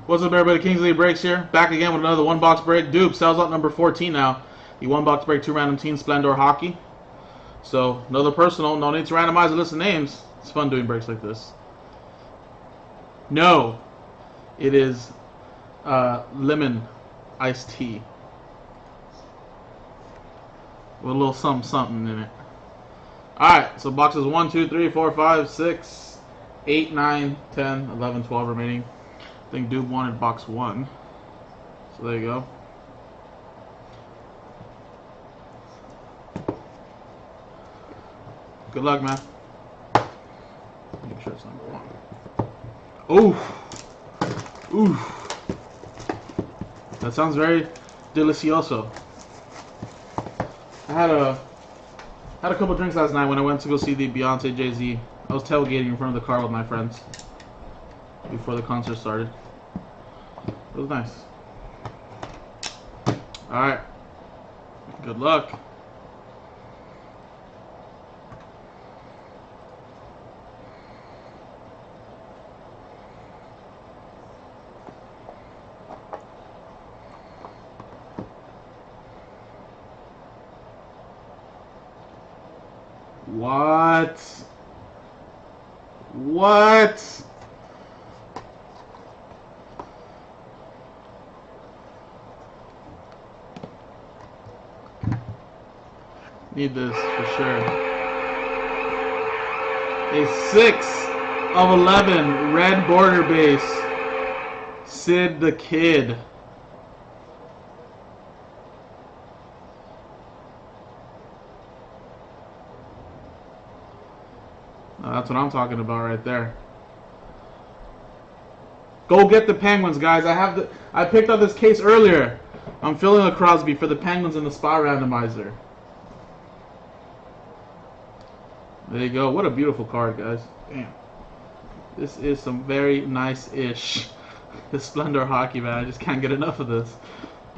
What's up, everybody? Kingsley Breaks here. Back again with another one-box break. Dupe sells out number 14 now. The one-box break, 2 random teams, Splendor Hockey. So, another personal. No need to randomize a list of names. It's fun doing breaks like this. No. It is lemon iced tea. With a little something in it. Alright, so boxes 1, 2, 3, 4, 5, 6, 8, 9, 10, 11, 12 remaining. I think Dude wanted box 1. So there you go. Good luck, man. Make sure it's number 1. Oof. Oof. That sounds very delicioso. I had a couple drinks last night when I went to go see the Beyonce Jay-Z. I was tailgating in front of the car with my friends before the concert started. It was nice. Alright. Good luck. What? What? Need this for sure. A 6 of 11 red border base. Sid the Kid. That's what I'm talking about right there. Go get the Penguins, guys. I picked up this case earlier. I'm filling a Crosby for the Penguins in the spot randomizer. There you go. What a beautiful card, guys. Damn. This is some very nice-ish this Splendor hockey, man. I just can't get enough of this.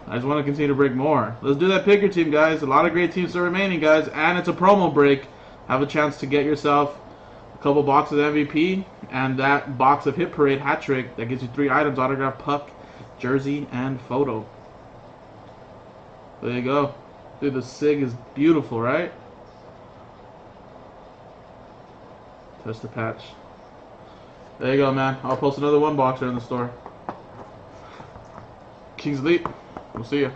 I just want to continue to break more. Let's do that pick your team, guys. A lot of great teams still remaining, guys. And it's a promo break. Have a chance to get yourself a couple boxes of MVP and that box of Hit Parade hat trick that gives you 3 items: autograph, puck, jersey, and photo. There you go. Dude, the SIG is beautiful, right? Touch the patch. There you go, man. I'll post another one boxer in the store. Kingsley, we'll see ya.